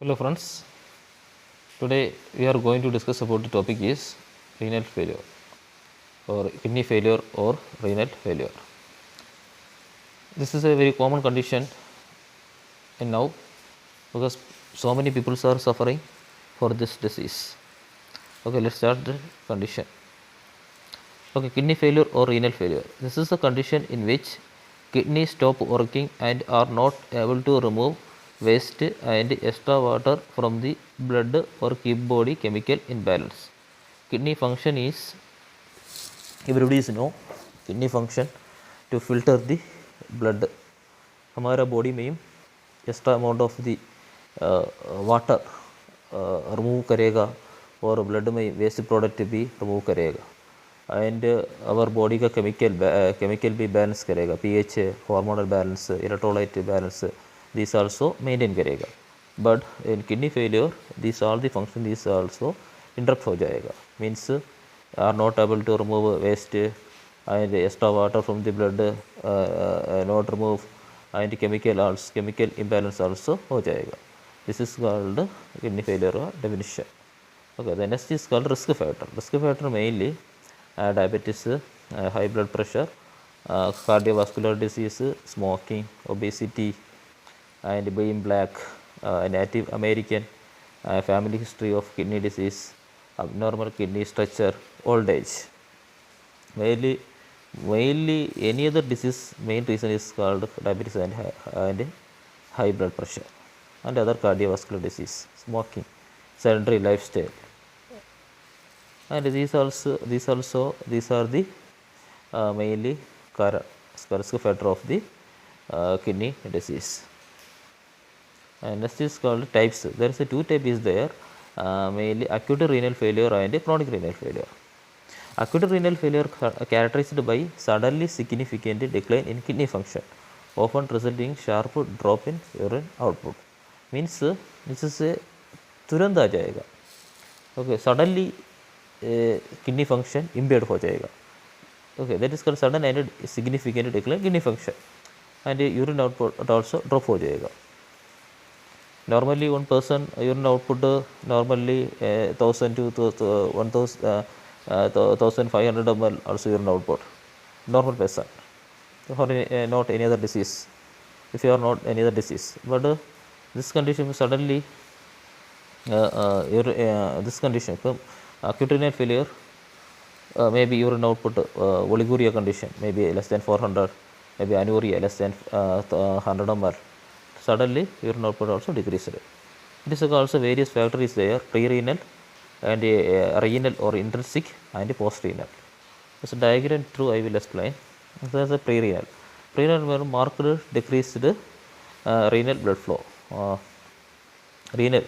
Hello friends, today we are going to discuss about the topic is renal failure or kidney failure or renal failure. This is a very common condition in now because so many people are suffering for this disease. Okay, let's start the condition. Okay, kidney failure or renal failure. This is a condition in which kidneys stop working and are not able to remove waste and extra water from the blood or keep body chemical in balance. Kidney function is, everybody is know, kidney function to filter the blood. हमारा body में extra amount of the water remove करेगा और blood में waste product भी remove करेगा and our body का chemical भी balance करेगा pH hormonal balance electrolyte balance this also maintain करेगा but in kidney failure this all the function this also interrupt हो जाएगा means are not able to remove waste and extra water from the blood not remove and chemical imbalance also हो जाएगा. This is called kidney failure definition. Okay, the next is called risk factor. Risk factor mainly diabetes, high blood pressure, cardiovascular disease, smoking, obesity, and being black, Native American, family history of kidney disease, abnormal kidney structure, old age. Mainly any other disease main reason is called diabetes and high blood pressure and other cardiovascular disease, smoking, sedentary lifestyle, and these are the mainly risk factor of the kidney disease. And next is called types. There is a two type is there, mainly acute renal failure and chronic renal failure. Acute renal failure characterized by suddenly significant decline in kidney function, often resulting sharp drop in urine output. Means this is a तुरंत आ जाएगा. Okay, suddenly kidney function impaired हो जाएगा. Okay, that is called sudden and significant decline kidney function, and urine output also drop हो जाएगा. Normally one person urine output normally 1000 to 1000 1500 ml also urine output, normal person, for not any other disease, if you are not any other disease, but this condition suddenly this condition acute renal failure, maybe urine output oliguria condition, maybe less than 400, maybe anuria less than 100 ml, suddenly urine output also decreased. It is also various factors is there, pre-renal and renal or intrinsic and post-renal. This diagram through I will explain. There is a pre-renal. Pre-renal marked decreased renal blood flow. Renal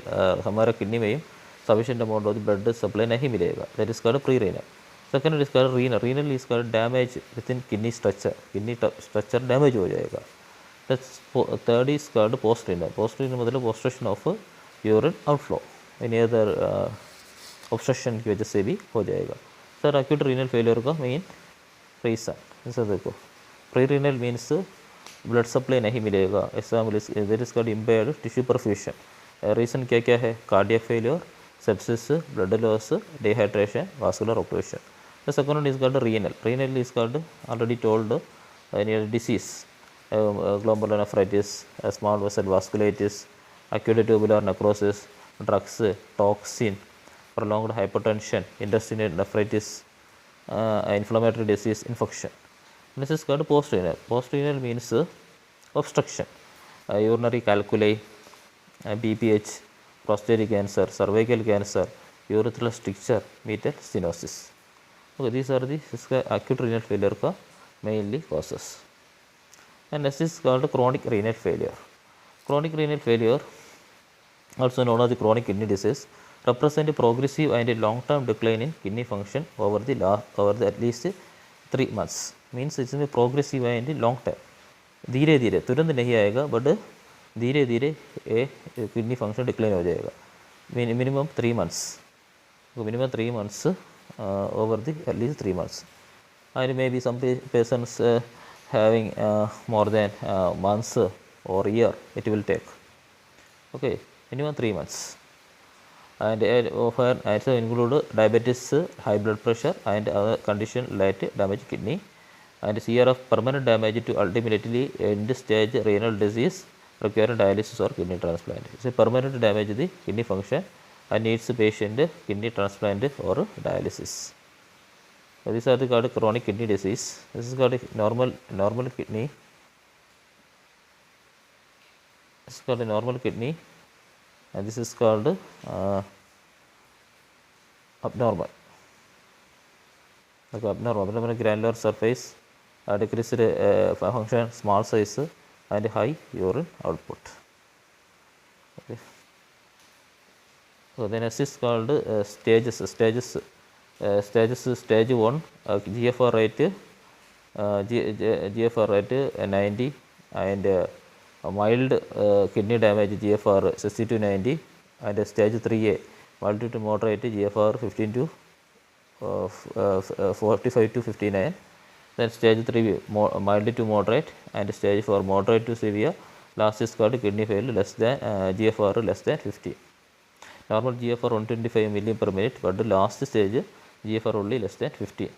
हमारा kidney में sufficient amount of the blood supply नहीं मिलेगा. That is called pre-renal. Second is called renal. Renal is called damage within kidney structure. Kidney structure damage हो जाएगा. That's third is called post-renal. Post-renal मतलब obstruction of urine outflow. Any other obstruction की वजह से भी हो जाएगा. Sir acute renal failure का मेन रीज़न सर देखो, pre renal means blood supply नहीं मिलेगा, example there is called impaired tissue perfusion. Reason क्या क्या है? Cardiac failure, sepsis, blood loss, dehydration, vascular operation. The second one is called renal. Renal is called already told any disease, glomerulonephritis, small vessel vasculitis, acute tubular necrosis, drugs, toxin, prolonged hypertension, intestinal nephritis, inflammatory disease, infection. This is called post-renal. Post-renal means obstruction, urinary calculi, BPH, prostate cancer, cervical cancer, urethral stricture, metal stenosis. Okay, these are the acute renal failure का mainly causes. And this is called chronic renal failure. Chronic renal failure, also known as the chronic kidney disease, represent a progressive and a long-term decline in kidney function over the at least 3 months. Means it's a progressive and long term. धीरे धीरे तुरंत नहीं आएगा, but धीरे धीरे kidney function decline हो जाएगा. Minimum 3 months. Minimum 3 months over the at least 3 months. And maybe some patients having more than months or year it will take. Okay, minimum 3 months. And often also include diabetes, high blood pressure, and other condition like damage kidney. And CRF permanent damage to ultimately end stage renal disease require dialysis or kidney transplant. It's a permanent damage the kidney function and needs patient kidney transplant or dialysis. So these are the called chronic kidney disease. This is called normal kidney. This is called a normal kidney, and this is called abnormal. Like abnormal granular surface, decreased function, small size, and high urine output. Okay. So the next is called stages. Stage 1, GFR rate, GFR rate 90, and mild kidney damage GFR 60 to 90, and stage 3A, mild to moderate GFR 15 to 45 to 59. Then stage 3 mild to moderate, and stage 4 moderate to severe. Last is called kidney failure less than GFR less than 50. Normal GFR 125 million per minute, but the last stage GFR only less than 15.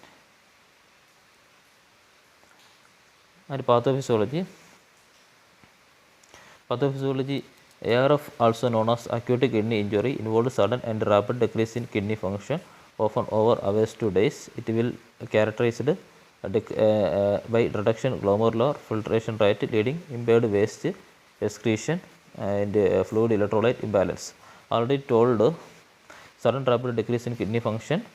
And pathophysiology. ARF, also known as acute kidney injury, involves sudden and rapid decrease in kidney function, often over hours to days. It will characterized by reduction glomerular filtration rate, leading impaired waste excretion and fluid electrolyte imbalance. Already told, sudden rapid decrease in kidney function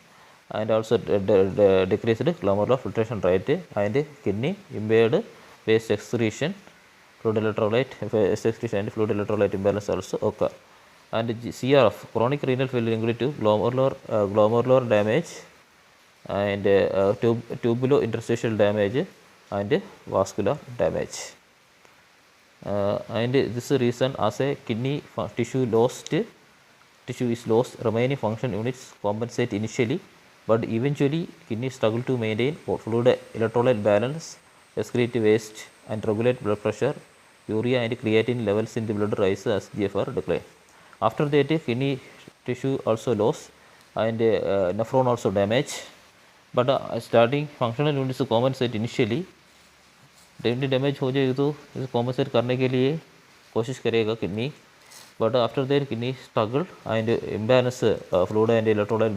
and also decreased glomerular filtration rate and kidney impaired waste excretion, fluid electrolyte excretion and fluid electrolyte imbalance also occur. And CRF, chronic renal failure, include to glomerular damage and tubulointerstitial damage and vascular damage. And this reason, as a kidney tissue is lost, remaining function units compensate initially, but eventually kidney struggle to maintain fluid electrolyte balance, excrete waste, and regulate blood pressure. Urea and creatine levels in the blood rise as GFR decline. After that, kidney tissue also lost and nephron also damage, but starting functional units compensate initially. Kidney damage हो जाएगी तो इसे compensate करने के लिए कोशिश करेगा kidney, but after their kidney struggle and imbalance fluid and electrolyte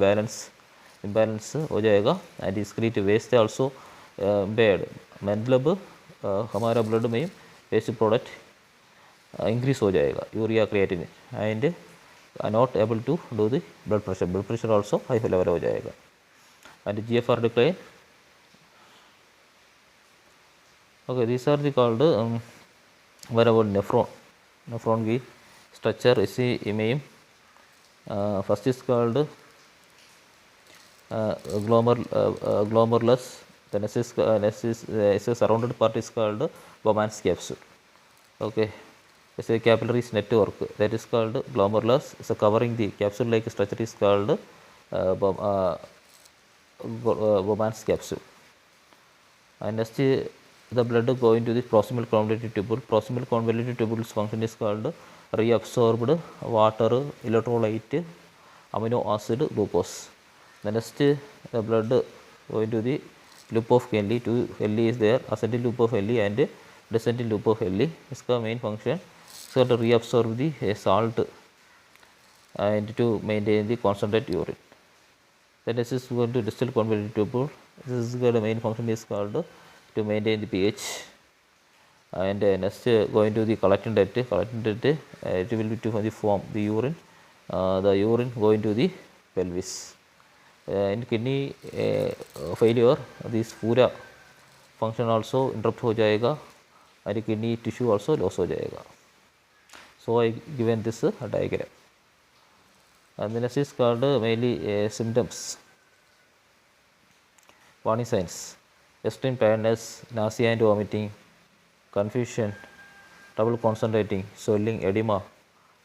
imbalance हो जाएगा and excrete waste also impaired, मतलब हमारा ब्लड में वेस्ट प्रोडक्ट इंक्रीज हो जाएगा, urea creatine, and not able to do the blood pressure also high level हो जाएगा and GFR decline. Okay, these are the called what about nephron की structure इसी में first is called glomerulus, the next is a surrounded part is called Bowman's capsule. Okay, it's a capillaries network that is called glomerulus. So covering the capsule like structure is called Bowman's capsule. And next, the blood going to the proximal convoluted tubule. Proximal convoluted tubule's function is called reabsorbed water, electrolyte, amino acid, glucose. The next, the blood going to the loop of Henle. Two Henle is there, ascending loop of Henle and descending loop of Henle. Its main function is to reabsorb the salt and to maintain the concentrate urine. The next is going to distal convoluted tubule. This is the main function is called to maintain the pH. And next, going to the collecting duct. It will be to form the urine. The urine going to the pelvis. In kidney failure, this पूरा function also interrupt हो जाएगा and kidney tissue also loss हो जाएगा. So I given this diagram. And the next is called mainly symptoms. Warning signs: extreme tiredness, nausea and vomiting, confusion, trouble concentrating, swelling, edema.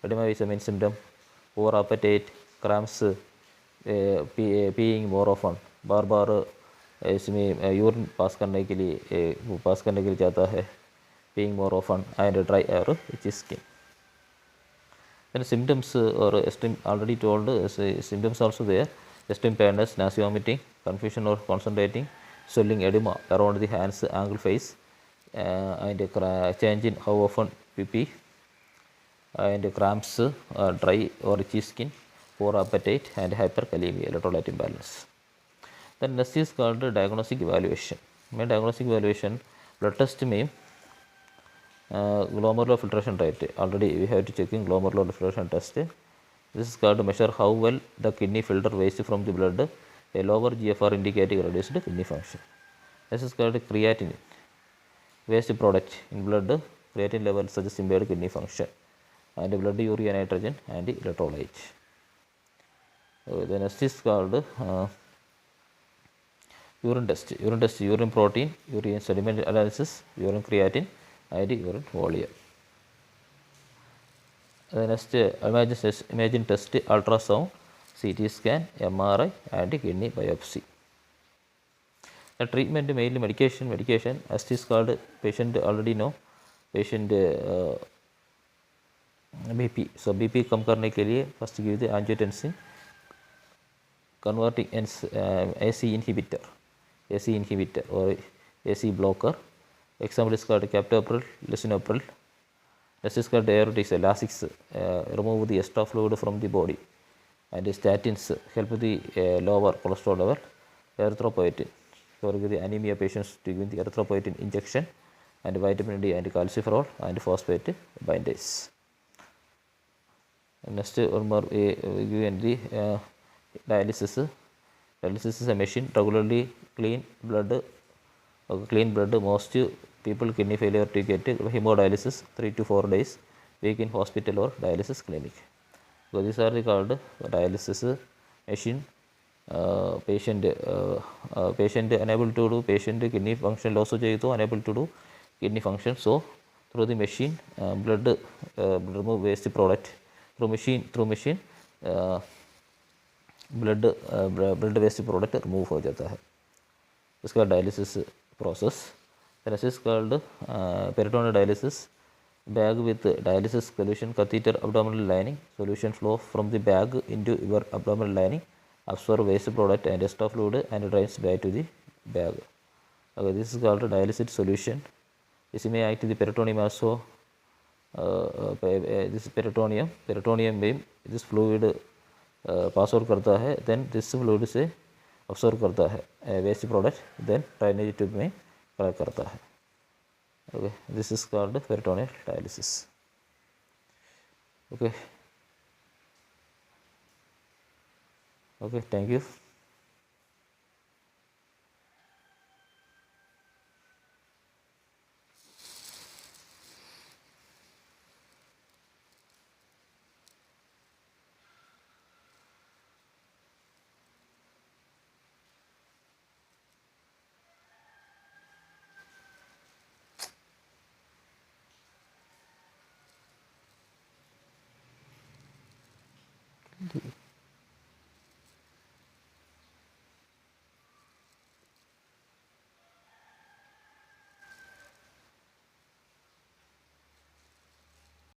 Edema is a main symptom. Poor appetite, cramps, peeing more often, बार बार इसमें urine pass करने के लिए जाता है, peeing more often, and dry or itchy skin. Then symptoms or extreme already told symptoms also there. Extreme tiredness, nausea, vomiting, confusion or concentrating, swelling, edema around the hands, ankle, face, and change in how often pee, and cramps, dry or itchy skin, poor appetite, and hyperkalemia, electrolyte imbalance. Then next is called diagnostic evaluation. My diagnostic evaluation blood test में glomerular filtration rate. Already we have to check in glomerular filtration test. This is called to measure how well the kidney filter waste from the blood. A lower GFR indicating reduced kidney function. This is called creatinine, waste product in blood. Creatinine level suggests impaired kidney function, and blood urea nitrogen and electrolyte. The next is called urine test. Urine test, urine protein, urine sediment analysis, urine creatine, and urine volume. The next imagine test, ultrasound, CT scan, MRI, and kidney biopsy. The treatment mainly medication as is called patient already know patient BP. So BP कम करने के लिए first give the angiotensin converting AC inhibitor or AC blocker. Example is called captopril, lisinopril. This is called diuretics, Lasix, remove the extra fluid from the body, and statins help the lower cholesterol level. Erythropoietin for the anemia patients to give the erythropoietin injection, and vitamin D and calciferol and phosphate binders. Next one more give the dialysis. Dialysis is a machine regularly clean blood. Most people kidney failure to get hemodialysis 3 to 4 days week in hospital or dialysis clinic. So these are the called dialysis machine. Patient unable to do patient kidney function loss unable to do kidney function. So through the machine blood remove waste product through machine blood waste product remove हो जाता है. इसका dialysis process. The next is called peritoneal dialysis. Bag with dialysis solution, catheter, abdominal lining. Solution flow from the bag into your abdominal lining, absorb waste product and extra fluid, and drains back to the bag. Okay, this is called dialysis solution. This may act the peritoneum also. This peritoneum में this fluid pass out करता है, then this fluid से absorb करता है waste product, then drainage tube में collect करता है. Okay, this is called peritoneal dialysis. Okay, thank you.